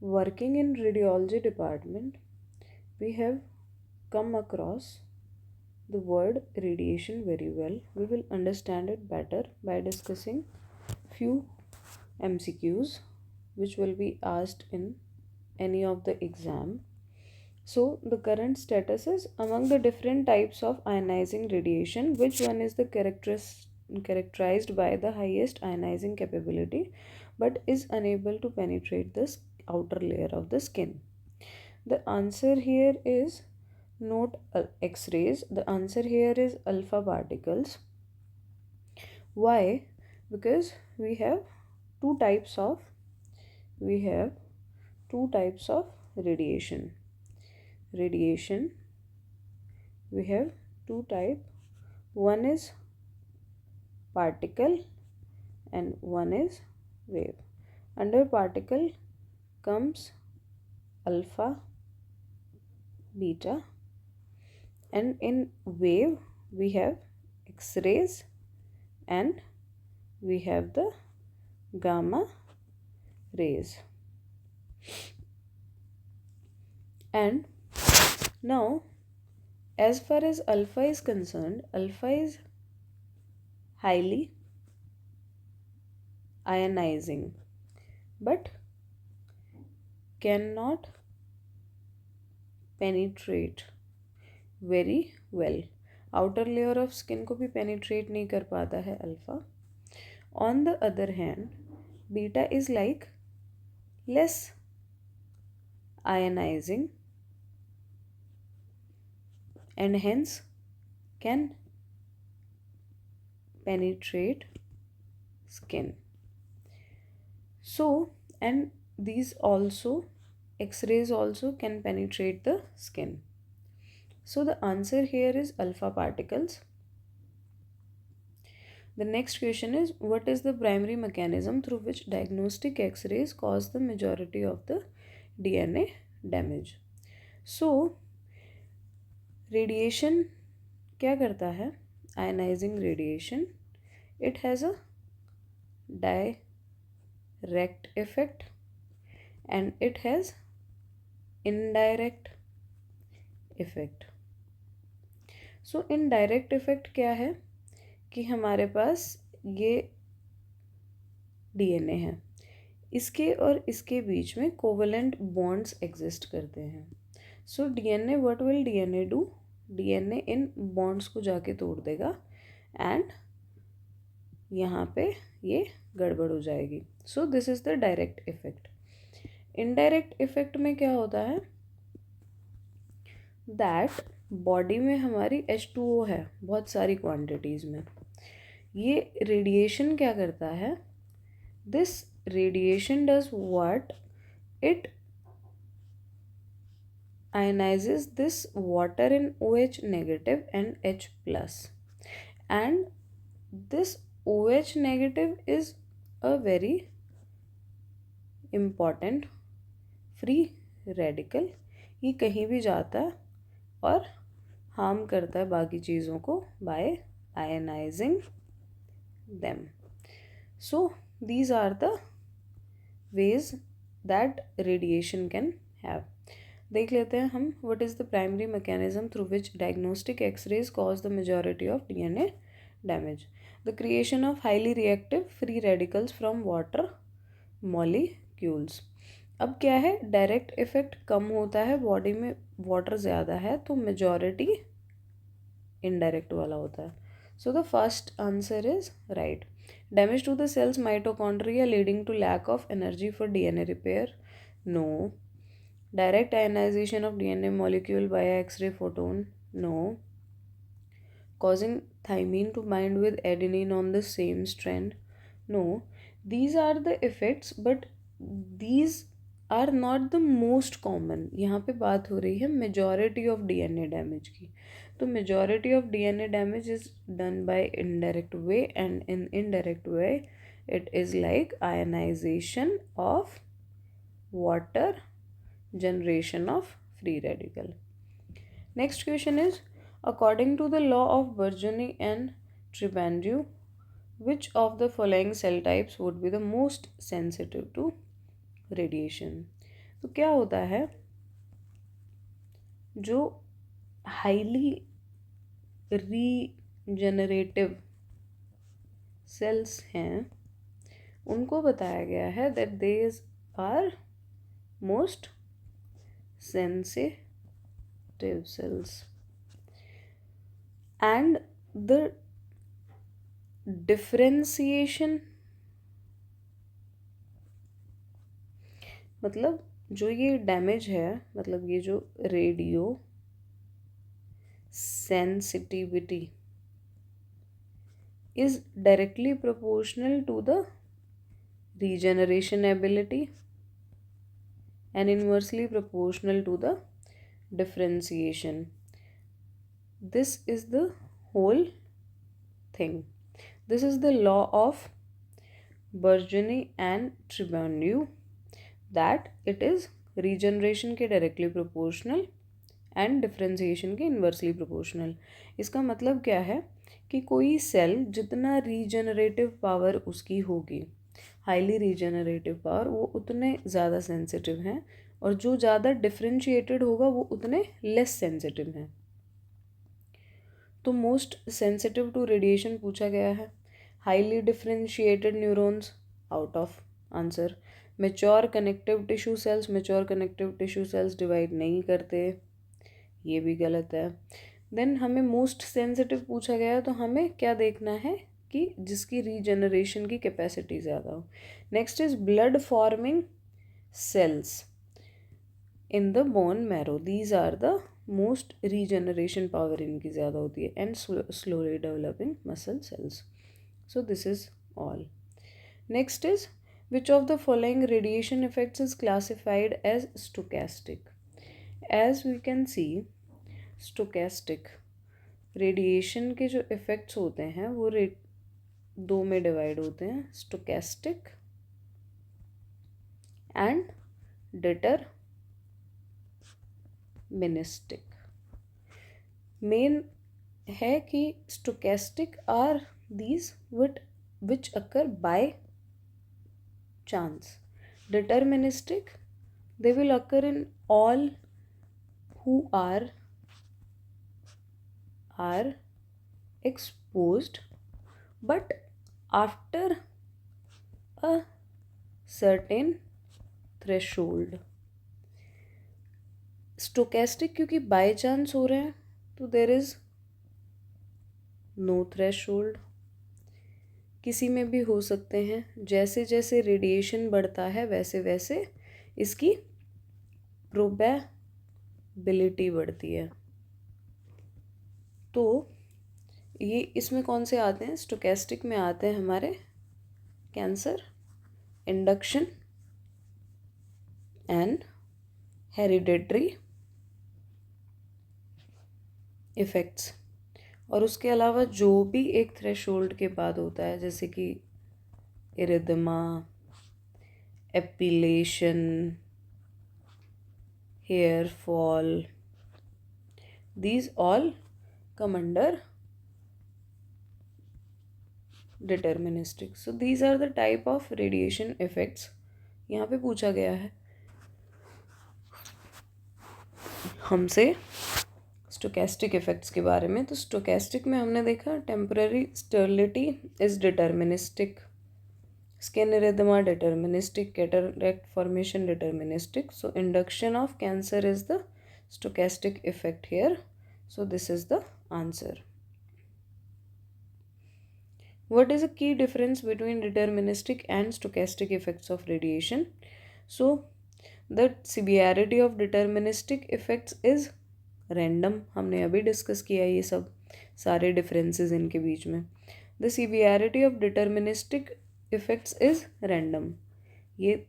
working in radiology department, we have come across the word radiation very well. We will understand it better by discussing few MCQs which will be asked in any of the exam. So the current status is among the different types of ionizing radiation, which one is the characterized by the highest ionizing capability but is unable to penetrate the outer layer of the skin? The answer here is not X-rays. The answer here is alpha particles. Why? Because two types of we have two types of radiation. Radiation, we have two type. One is particle and one is wave. Under particle comes alpha, beta, and in wave we have X-rays and we have the gamma rays. And now, as far as alpha is concerned, alpha is highly ionizing but cannot penetrate very well. Outer layer of skin को भी penetrate नहीं कर पाता है alpha. On the other hand, beta is like less ionizing and hence can penetrate skin. So, and these also, X-rays also can penetrate the skin. So the answer here is alpha particles. The next question is, what is the primary mechanism through which diagnostic X-rays cause the majority of the DNA damage? So radiation क्या करता है? Ionizing radiation, it has a direct effect and it has indirect effect. So indirect effect क्या है कि हमारे पास ये DNA है, इसके और इसके बीच में कोवेलेंट बॉन्ड्स एग्जिस्ट करते हैं. So DNA, what will DNA do? DNA in bonds को जाके तोड़ देगा एंड यहाँ पे ये गड़बड़ हो जाएगी. सो this is the direct effect. Indirect effect में क्या होता है दैट बॉडी में हमारी H2O है बहुत सारी क्वांटिटीज़ में. ये रेडिएशन क्या करता है? This radiation does what? It ionizes this water in OH negative and H plus, and this OH negative is a very important free radical. ये कहीं भी जाता है और हार्म करता है बाकी चीज़ों को by ionizing them. So these are the ways that radiation can have. देख लेते हैं हम what is the primary mechanism through which diagnostic X-rays cause the majority of DNA damage. The creation of highly reactive free radicals from water molecules. अब क्या है, direct effect कम होता है, body में वाटर ज़्यादा है तो मेजॉरिटी इनडायरेक्ट वाला होता है. So the first answer is right. Damage to the cells mitochondria leading to lack of energy for DNA repair. No. Direct ionization of DNA molecule by X-ray photon? No. Causing thymine to bind with adenine on the same strand? No. These are the effects but these are not the most common. यहाँ पे बात हो रही है majority of DNA damage की. तो majority of DNA damage is done by indirect way, and in indirect way it is like ionization of water, generation of free radical. Next question is, according to the law of Bernoulli and Trabadie, which of the following cell types would be the most sensitive to radiation? तो क्या होता है, जो highly regenerative sales हैं उनको बताया गया है that these are most sensitive cells, and the differentiation, मतलब जो ये डैमेज है, मतलब ये जो radio sensitivity is directly proportional to the regeneration ability and inversely proportional to the differentiation. This is the whole thing. This is the law of Burgoni and Tribuneu, that it is regeneration के directly proportional and differentiation के inversely proportional. इसका मतलब क्या है कि कोई cell जितना regenerative power उसकी होगी, हाईली रीजनरेटिव पावर, वो उतने ज़्यादा सेंसिटिव हैं, और जो ज़्यादा डिफ्रेंशिएटेड होगा वो उतने लेस सेंसिटिव हैं. तो मोस्ट सेंसिटिव टू रेडिएशन पूछा गया है. Highly differentiated neurons, out of answer. Mature connective tissue cells divide नहीं करते, ये भी गलत है. देन हमें मोस्ट सेंसिटिव पूछा गया है, तो हमें क्या देखना है कि जिसकी रीजनरेशन की कैपेसिटी ज़्यादा हो. Next is blood forming cells in the bone marrow, these are the most regeneration power इनकी ज़्यादा होती है. And slowly developing muscle cells. So this is all. Next is which of the following radiation effects is classified as stochastic? As we can see, stochastic radiation के जो effects होते हैं वो दो में डिवाइड होते हैं, स्टोकेस्टिक एंड डिटरमिनिस्टिक. मेन है कि stochastic are these which occur by chance. Deterministic, they will occur in all who are exposed, but after a certain threshold. Stochastic क्योंकि बाय चांस हो रहे हैं तो देर इज नो थ्रेशोल्ड. किसी में भी हो सकते हैं. जैसे जैसे रेडिएशन बढ़ता है वैसे वैसे इसकी प्रोबेबिलिटी बढ़ती है. तो ये इसमें कौन से आते हैं? स्टोकेस्टिक में आते हैं हमारे cancer, induction and hereditary effects. और उसके अलावा जो भी एक थ्रेशोल्ड के बाद होता है, जैसे कि erythema, epilation, hair fall, these all come under deterministic. So these are the type of radiation effects. यहाँ पे पूछा गया है हमसे स्टोकेस्टिक इफेक्ट्स के बारे में. तो स्टोकेस्टिक में हमने देखा temporary sterility is deterministic, skin erythema deterministic, cataract formation deterministic. So induction of cancer is the stochastic effect here. So this is the answer. What is a key difference between deterministic and stochastic effects of radiation? So the severity of deterministic effects is random. हमने अभी discuss किया ये सब सारे differences इनके बीच में. The severity of deterministic effects is random. ये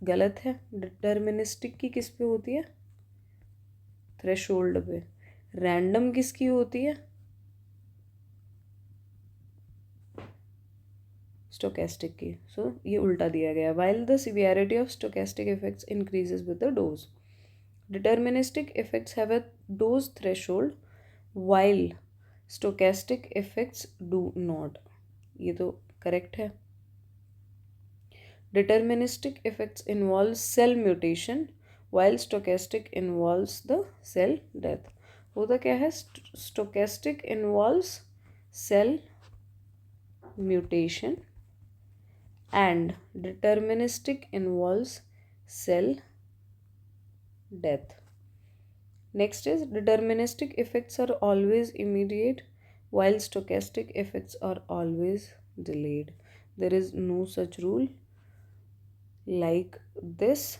गलत है. डिटर्मिनिस्टिक की किस पे होती है? थ्रेशोल्ड पे. रैंडम किसकी होती है? स्टोकेस्टिक की. सो ये उल्टा दिया गया. While the severity of stochastic effects increases with the dose, deterministic effects have a dose threshold while stochastic effects do not. ये तो करेक्ट है. Deterministic effects involve cell mutation while stochastic involves the cell death. होता क्या है? stochastic involves cell mutation and deterministic involves cell death. Next is deterministic effects are always immediate while stochastic effects are always delayed. There is no such rule like this.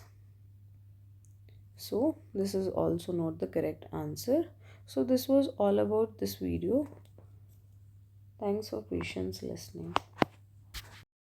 So this is also not the correct answer. So this was all about this video. Thanks for patience listening.